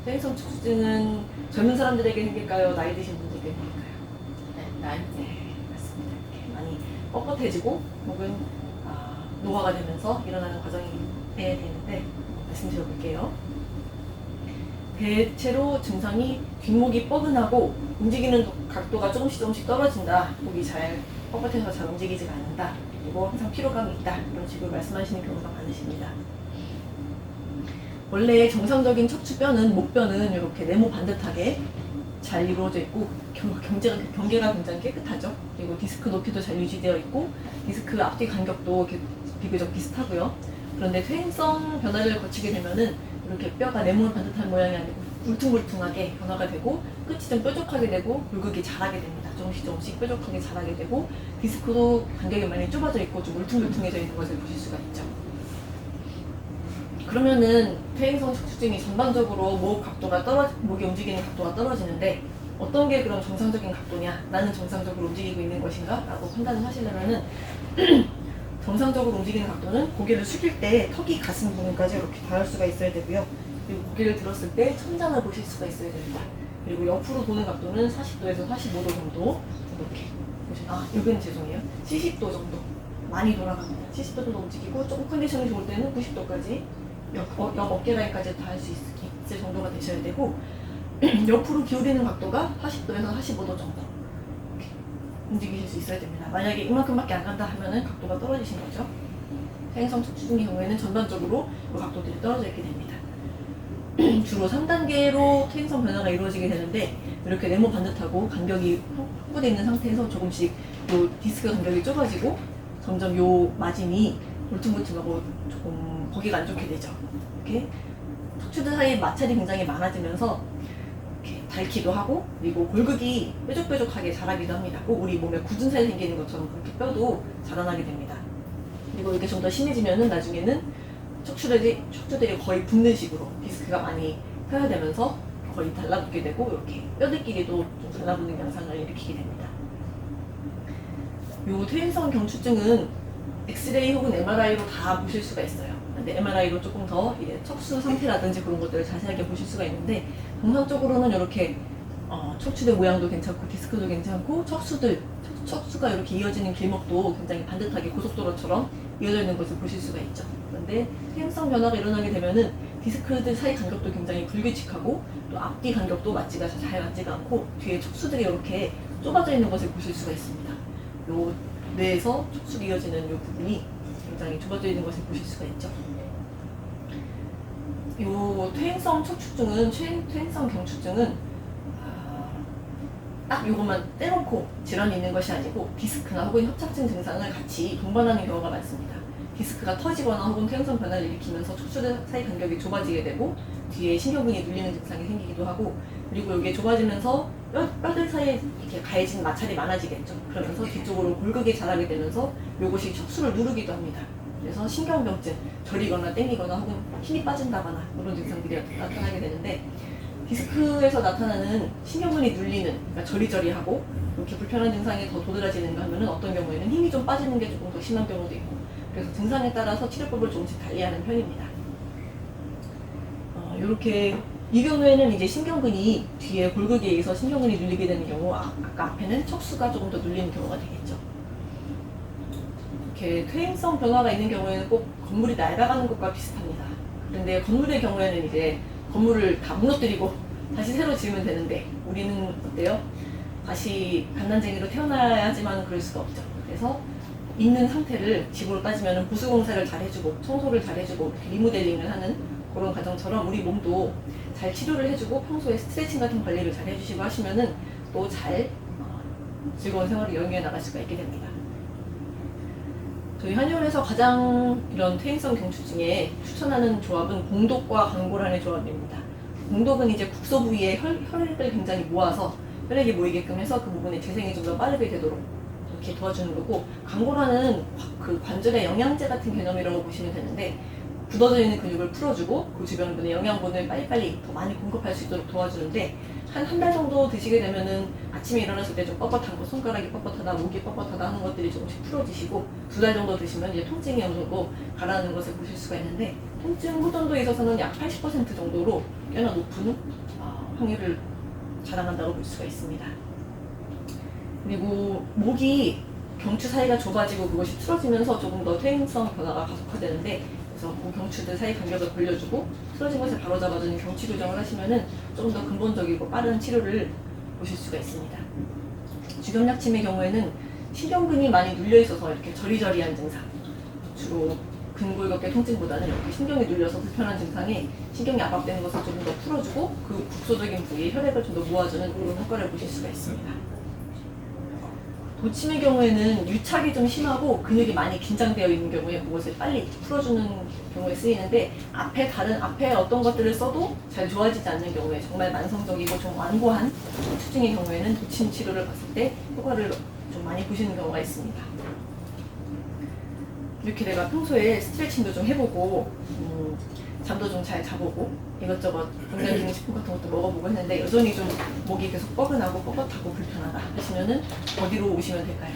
퇴행성 척추증은 젊은 사람들에게 생길까요? 나이 드신 분들에게 생길까요? 나이. 네, 맞습니다. 이렇게 많이 뻣뻣해지고 혹은 노화가 되면서 일어나는 과정이 되는데 말씀드려볼게요. 대체로 증상이 뒷목이 뻐근하고 움직이는 각도가 조금씩 떨어진다. 목이 잘 뻣뻣해서 잘 움직이지가 않는다. 그리고 항상 피로감이 있다. 이런 식으로 말씀하시는 경우가 많으십니다. 원래 정상적인 척추뼈는 목뼈는 이렇게 네모 반듯하게 잘 이루어져 있고 경계가 굉장히 깨끗하죠. 그리고 디스크 높이도 잘 유지되어 있고 디스크 앞뒤 간격도 비교적 비슷하고요. 그런데 퇴행성 변화를 거치게 되면은 이렇게 뼈가 네모 반듯한 모양이 아니고 울퉁불퉁하게 변화가 되고 끝이 좀 뾰족하게 되고 골격이 자라게 됩니다. 조금씩 뾰족하게 자라게 되고 디스크도 간격이 많이 좁아져 있고 좀 울퉁불퉁해져 있는 것을 보실 수가 있죠. 그러면은 퇴행성 척추증이 전반적으로 목이 움직이는 각도가 떨어지는데 어떤 게 그럼 정상적인 각도냐? 나는 정상적으로 움직이고 있는 것인가? 라고 판단을 하시려면은 정상적으로 움직이는 각도는 고개를 숙일 때 턱이 가슴 부분까지 이렇게 닿을 수가 있어야 되고요. 그리고 고개를 들었을 때 천장을 보실 수가 있어야 됩니다. 그리고 옆으로 도는 각도는 40도에서 45도 정도 이렇게 여기는 죄송해요. 70도 정도 많이 돌아갑니다. 70도 정도 움직이고 조금 컨디션이 좋을 때는 90도까지 옆 어깨 라인까지 닿을 수 있을 정도가 되셔야 되고 옆으로 기울이는 각도가 40도에서 45도 정도 이렇게 움직이실 수 있어야 됩니다. 만약에 이만큼밖에 안 간다 하면은 각도가 떨어지신 거죠. 퇴행성 척추증의 경우에는 전반적으로 그 각도들이 떨어져 있게 됩니다. 주로 3단계로 퇴행성 변화가 이루어지게 되는데 이렇게 네모 반듯하고 간격이 확보되어 있는 상태에서 조금씩 요 디스크 간격이 좁아지고 점점 요 마짐이 울퉁불퉁하고 조금 보기가 안 좋게 되죠. 이렇게 척추들 사이 마찰이 굉장히 많아지면서 이렇게 닳기도 하고 그리고 골격이 뾰족뾰족하게 자라기도 합니다. 꼭 우리 몸에 굳은 살 생기는 것처럼 그렇게 뼈도 자라나게 됩니다. 그리고 이게 좀 더 심해지면은 나중에는 척추들이 거의 붙는 식으로 디스크가 많이 펴야되면서 거의 달라붙게 되고 이렇게 뼈들끼리도 좀 달라붙는 현상을 일으키게 됩니다. 요 퇴행성 경추증은 엑스레이 혹은 MRI로 다 보실 수가 있어요. 근데 MRI로 조금 더 척수 상태라든지 그런 것들을 자세하게 보실 수가 있는데 정상적으로는 이렇게 척추대 모양도 괜찮고 디스크도 괜찮고 척수가 이렇게 이어지는 길목도 굉장히 반듯하게 고속도로처럼 이어져 있는 것을 보실 수가 있죠. 그런데 퇴행성 변화가 일어나게 되면은 디스크들 사이 간격도 굉장히 불규칙하고 또 앞뒤 간격도 잘 맞지가 않고 뒤에 척수들이 이렇게 좁아져 있는 것을 보실 수가 있습니다. 요 뇌에서 척수가 이어지는 요 부분이 굉장히 좁아져 있는 것을 보실 수가 있죠. 요 퇴행성 경추증은 딱 요것만 떼놓고 질환이 있는 것이 아니고 디스크나 혹은 협착증 증상을 같이 동반하는 경우가 많습니다. 디스크가 터지거나 혹은 퇴행성 변화를 일으키면서 척추들 사이 간격이 좁아지게 되고 뒤에 신경근이 눌리는 증상이 생기기도 하고 그리고 이게 좁아지면서 뼈들 사이에 이렇게 가해진 마찰이 많아지겠죠. 그러면서 뒤쪽으로 골격이 자라게 되면서 요것이 척수를 누르기도 합니다. 그래서 신경병증, 저리거나 땡기거나 혹은 힘이 빠진다거나 그런 증상들이 나타나게 되는데 디스크에서 나타나는 신경근이 눌리는, 그러니까 저리저리하고 이렇게 불편한 증상이 더 도드라지는가 하면은 어떤 경우에는 힘이 좀 빠지는 게 조금 더 심한 경우도 있고 그래서 증상에 따라서 치료법을 조금씩 달리하는 편입니다. 이렇게 이 경우에는 이제 신경근이 뒤에 골격에 의해서 신경근이 눌리게 되는 경우 아까 앞에는 척수가 조금 더 눌리는 경우가 되겠죠. 이렇게 퇴행성 변화가 있는 경우에는 꼭 건물이 낡아가는 것과 비슷합니다. 그런데 건물의 경우에는 이제 건물을 다 무너뜨리고 다시 새로 지으면 되는데 우리는 어때요? 다시 갓난쟁이로 태어나야지만 그럴 수가 없죠. 그래서 있는 상태를 집으로 따지면 보수공사를 잘 해주고 청소를 잘 해주고 리모델링을 하는 그런 과정처럼 우리 몸도 잘 치료를 해주고 평소에 스트레칭 같은 관리를 잘 해주시고 하시면은 또 잘 즐거운 생활을 영위해 나갈 수가 있게 됩니다. 저희 한의원에서 가장 이런 퇴행성 경추증에 추천하는 조합은 공독과 강골환의 조합입니다. 공독은 이제 국소 부위에 혈액을 굉장히 모아서 혈액이 모이게끔 해서 그 부분에 재생이 좀 더 빠르게 되도록 이렇게 도와주는 거고 강골환은 그 관절의 영양제 같은 개념이라고 보시면 되는데 굳어져 있는 근육을 풀어주고 그 주변 분의 영양분을 빨리빨리 더 많이 공급할 수 있도록 도와주는데 한 달 정도 드시게 되면은 아침에 일어났을 때 좀 뻣뻣한 거, 손가락이 뻣뻣하다, 목이 뻣뻣하다 하는 것들이 조금씩 풀어지시고 2달 정도 드시면 이제 통증이 어느 정도 가라앉는 것을 보실 수가 있는데 통증 호전도에 있어서는 약 80% 정도로 꽤나 높은 확률을 자랑한다고 볼 수가 있습니다. 그리고 목이 경추 사이가 좁아지고 그것이 틀어지면서 조금 더 퇴행성 변화가 가속화되는데 그래서 그 경추들 사이 간격을 벌려주고 틀어진 것을 바로잡아주는 경추 교정을 하시면은 조금 더 근본적이고 빠른 치료를 보실 수가 있습니다. 주경약침의 경우에는 신경근이 많이 눌려 있어서 이렇게 저리저리한 증상, 주로 근골격계 통증보다는 이렇게 신경이 눌려서 불편한 증상에 신경이 압박되는 것을 조금 더 풀어주고 그 국소적인 부위에 혈액을 좀 더 모아주는 그런 효과를 보실 수가 있습니다. 도침의 경우에는 유착이 좀 심하고 근육이 많이 긴장되어 있는 경우에 그것을 빨리 풀어주는 경우에 쓰이는데 앞에 어떤 것들을 써도 잘 좋아지지 않는 경우에 정말 만성적이고 좀 완고한 통증의 경우에는 도침 치료를 봤을 때 효과를 좀 많이 보시는 경우가 있습니다. 이렇게 내가 평소에 스트레칭도 좀 해보고 잠도 좀 잘 자보고 이것저것 건강기능식품 같은 것도 먹어보고 했는데 여전히 좀 목이 계속 뻐근하고 뻣뻣하고 불편하다 하시면은 어디로 오시면 될까요?